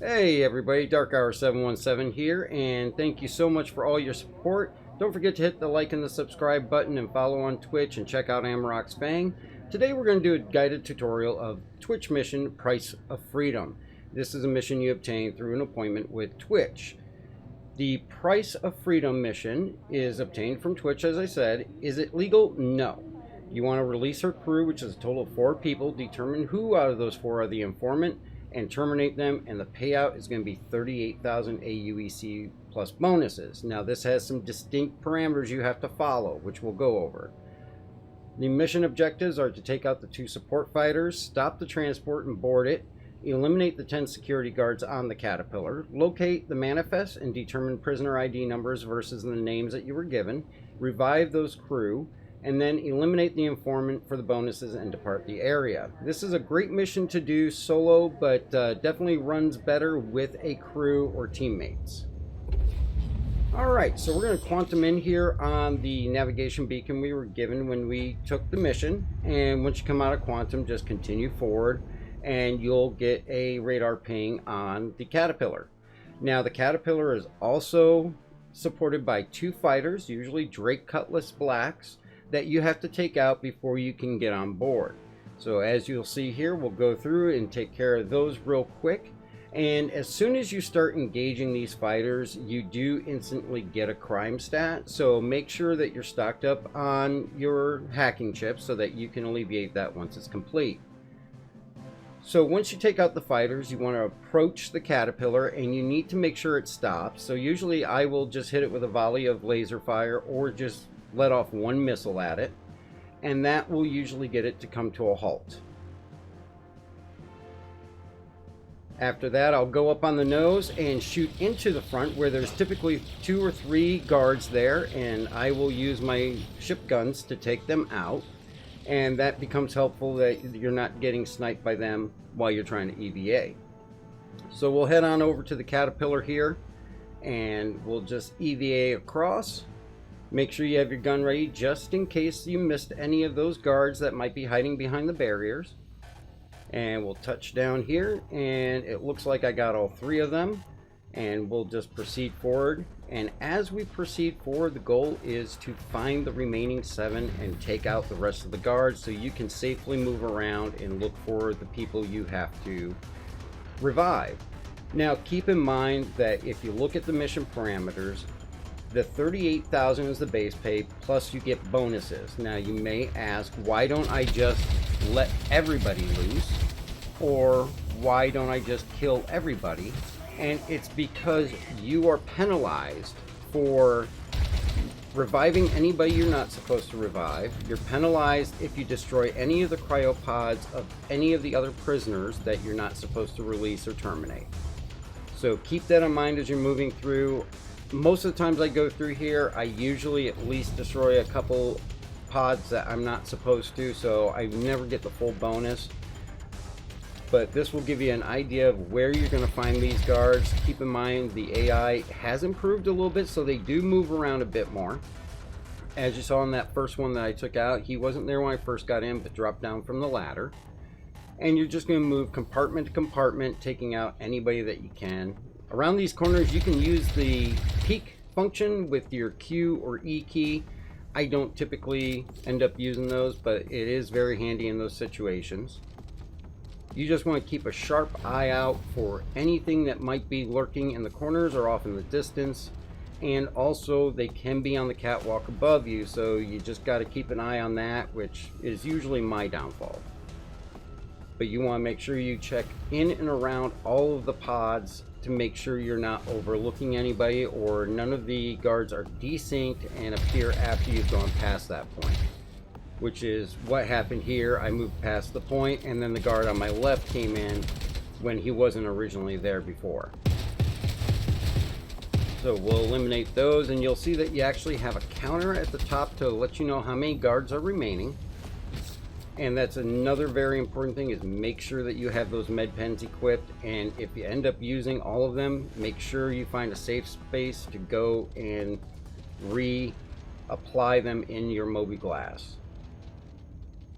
Hey everybody, Dark Hour 717 here, and thank you so much for all your support. Don't forget to hit the like and the subscribe button and follow on Twitch and check out Amarok's Fang. Today we're going to do a guided tutorial of Twitch mission Price of Freedom. This is a mission you obtain through an appointment with Twitch. The Price of Freedom mission is obtained from Twitch, as I said. Is it legal? No. You want to release her crew, which is a total of 4 people, determine who out of those 4 are the informant, and terminate them, and the payout is going to be 38,000 AUEC plus bonuses. Now this has some distinct parameters you have to follow, which we'll go over. The mission objectives are to take out the 2 support fighters, stop the transport and board it, eliminate the 10 security guards on the Caterpillar, locate the manifest and determine prisoner ID numbers versus the names that you were given, revive those crew, and then eliminate the informant for the bonuses and depart the area. This is a great mission to do solo, but definitely runs better with a crew or teammates. Alright, so we're going to quantum in here on the navigation beacon we were given when we took the mission, and once you come out of quantum, just continue forward and you'll get a radar ping on the Caterpillar. Now the Caterpillar is also supported by 2 fighters, usually Drake Cutlass Blacks, that you have to take out before you can get on board. So as you'll see here, we'll go through and take care of those real quick. And as soon as you start engaging these fighters, you do instantly get a crime stat. So make sure that you're stocked up on your hacking chips so that you can alleviate that once it's complete. So once you take out the fighters, you want to approach the Caterpillar and you need to make sure it stops. So usually I will just hit it with a volley of laser fire or just let off 1 missile at it, and that will usually get it to come to a halt. After that, I'll go up on the nose and shoot into the front where there's typically 2 or 3 guards there, and I will use my ship guns to take them out, and that becomes helpful that you're not getting sniped by them while you're trying to EVA. So we'll head on over to the Caterpillar here and we'll just EVA across. Make sure you have your gun ready just in case you missed any of those guards that might be hiding behind the barriers. And we'll touch down here, and it looks like I got all 3 of them. And we'll just proceed forward. And as we proceed forward, the goal is to find the remaining 7 and take out the rest of the guards so you can safely move around and look for the people you have to revive. Now keep in mind that if you look at the mission parameters, the 38,000 is the base pay, plus you get bonuses. Now you may ask, why don't I just let everybody loose? Or why don't I just kill everybody? And it's because you are penalized for reviving anybody you're not supposed to revive. You're penalized if you destroy any of the cryopods of any of the other prisoners that you're not supposed to release or terminate. So keep that in mind as you're moving through. Most of the times I go through here, I usually at least destroy a couple pods that I'm not supposed to, so I never get the full bonus. But this will give you an idea of where you're going to find these guards. Keep in mind the AI has improved a little bit, so they do move around a bit more. As you saw in that first one that I took out, he wasn't there when I first got in, but dropped down from the ladder. And you're just going to move compartment to compartment, taking out anybody that you can. Around these corners, you can use the peek function with your Q or E key. I don't typically end up using those, but it is very handy in those situations. You just want to keep a sharp eye out for anything that might be lurking in the corners or off in the distance. And also, they can be on the catwalk above you, so you just got to keep an eye on that, which is usually my downfall. But you want to make sure you check in and around all of the pods to make sure you're not overlooking anybody or none of the guards are desynced and appear after you've gone past that point, which is what happened here. I moved past the point and then the guard on my left came in when he wasn't originally there before. So we'll eliminate those, and you'll see that you actually have a counter at the top to let you know how many guards are remaining. And that's another very important thing, is make sure that you have those med pens equipped, and if you end up using all of them, make sure you find a safe space to go and reapply them in your Moby Glass.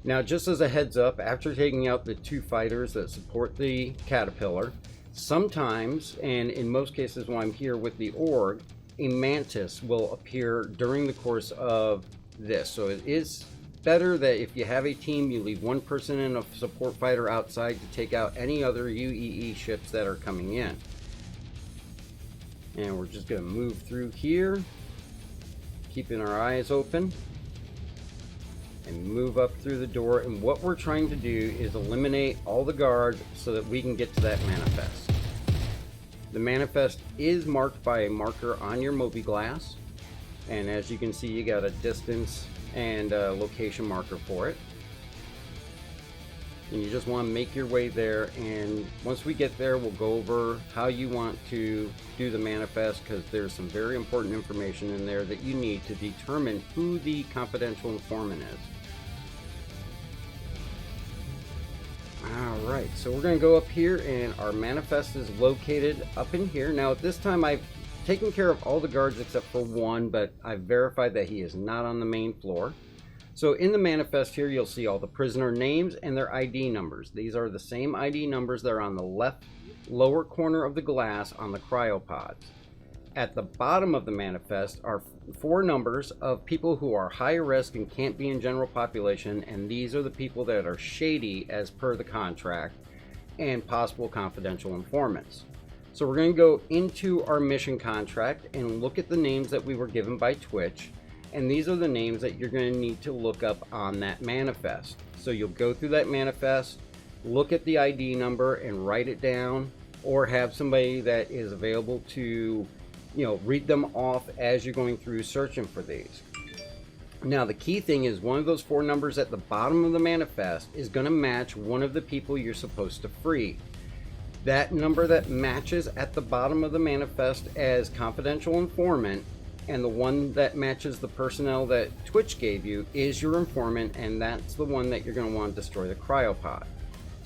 Now, just as a heads up, after taking out the 2 fighters that support the Caterpillar, Sometimes, and in most cases when I'm here with the org, a mantis will appear during the course of this. So it is better that if you have a team, you leave one person and a support fighter outside to take out any other UEE ships that are coming in. And we're just going to move through here, keeping our eyes open, and move up through the door. And what we're trying to do is eliminate all the guards so that we can get to that manifest. The manifest is marked by a marker on your Moby glass, and as you can see, you got a distance and a location marker for it. And you just want to make your way there, and once we get there, we'll go over how you want to do the manifest, because there's some very important information in there that you need to determine who the confidential informant is. Alright, so we're going to go up here, and our manifest is located up in here. Now at this time I've taken care of all the guards except for one, but I've verified that he is not on the main floor. So in the manifest here, you'll see all the prisoner names and their ID numbers. These are the same ID numbers that are on the left lower corner of the glass on the cryopods. At the bottom of the manifest are 4 numbers of people who are high risk and can't be in general population, and these are the people that are shady as per the contract and possible confidential informants. So we're going to go into our mission contract and look at the names that we were given by Twitch. And these are the names that you're going to need to look up on that manifest. So you'll go through that manifest, look at the ID number and write it down, or have somebody that is available to, read them off as you're going through searching for these. Now the key thing is one of those 4 numbers at the bottom of the manifest is going to match one of the people you're supposed to free. That number that matches at the bottom of the manifest as confidential informant, and the one that matches the personnel that Twitch gave you, is your informant, and that's the one that you're going to want to destroy the cryopod.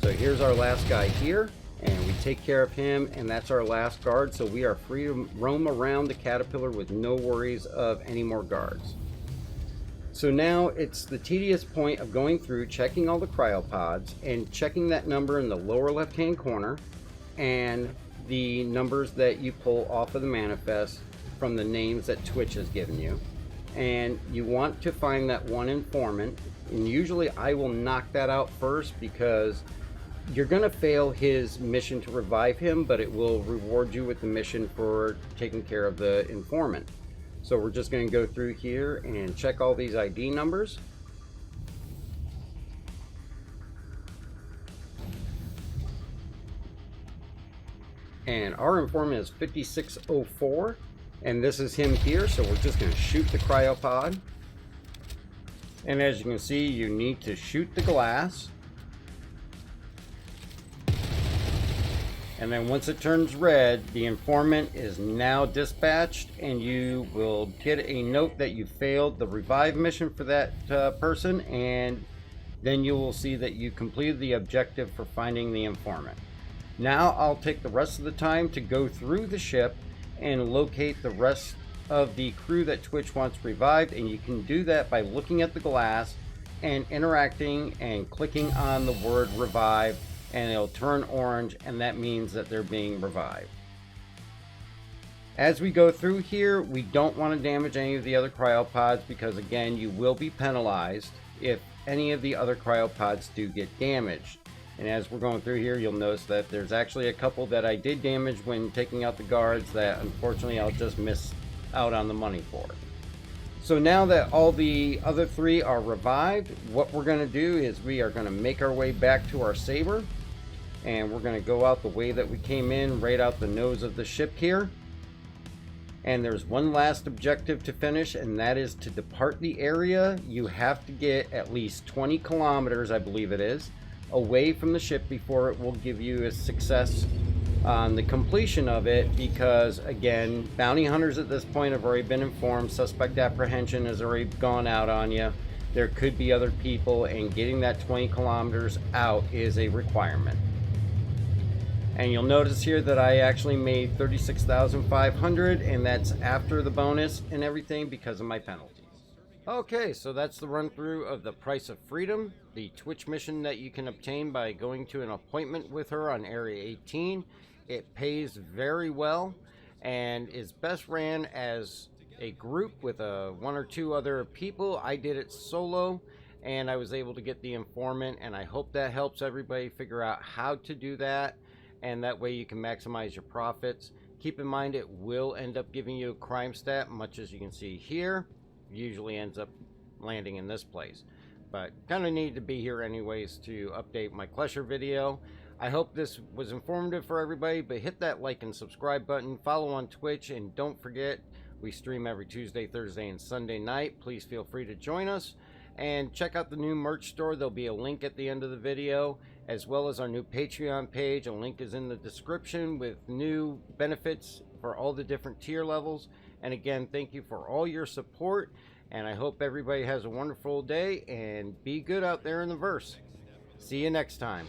So here's our last guy here, and we take care of him, and that's our last guard, so we are free to roam around the Caterpillar with no worries of any more guards. So now it's the tedious point of going through, checking all the cryopods, and checking that number in the lower left hand corner, and the numbers that you pull off of the manifest from the names that Twitch has given you. And you want to find that one informant, and usually I will knock that out first because you're going to fail his mission to revive him, but it will reward you with the mission for taking care of the informant. So we're just going to go through here and check all these ID numbers. And our informant is 5604. And this is him here, so we're just going to shoot the cryopod. And as you can see, you need to shoot the glass. And then once it turns red, the informant is now dispatched, and you will get a note that you failed the revive mission for that person, and then you will see that you completed the objective for finding the informant. Now I'll take the rest of the time to go through the ship and locate the rest of the crew that Twitch wants revived, and you can do that by looking at the glass and interacting and clicking on the word revive, and it'll turn orange, and that means that they're being revived. As we go through here, we don't want to damage any of the other cryopods, because again, you will be penalized if any of the other cryopods do get damaged. And as we're going through here, you'll notice that there's actually a couple that I did damage when taking out the guards that unfortunately I'll just miss out on the money for. So now that all the other 3 are revived, what we're going to do is we are going to make our way back to our Saber, and we're going to go out the way that we came in, right out the nose of the ship here. And there's one last objective to finish, and that is to depart the area. You have to get at least 20 kilometers, I believe it is, away from the ship before it will give you a success on the completion of it, because again, bounty hunters at this point have already been informed, suspect apprehension has already gone out on you, there could be other people, and getting that 20 kilometers out is a requirement. And you'll notice here that I actually made 36,500, and that's after the bonus and everything because of my penalties. Okay, so that's the run through of the Price of Freedom, the Twitch mission that you can obtain by going to an appointment with her on Area 18. It pays very well and is best ran as a group with one or two other people. I did it solo and I was able to get the informant, and I hope that helps everybody figure out how to do that, and that way you can maximize your profits. Keep in mind it will end up giving you a crime stat, much as you can see here. Usually ends up landing in this place, but kind of need to be here anyways to update my Klesher video. I hope this was informative for everybody, but hit that like and subscribe button, follow on Twitch, and don't forget we stream every Tuesday, Thursday, and Sunday night. Please feel free to join us and check out the new merch store. There'll be a link at the end of the video, as well as our new Patreon page. A link is in the description with new benefits for all the different tier levels. And again, thank you for all your support, and I hope everybody has a wonderful day, and be good out there in the verse. See you next time.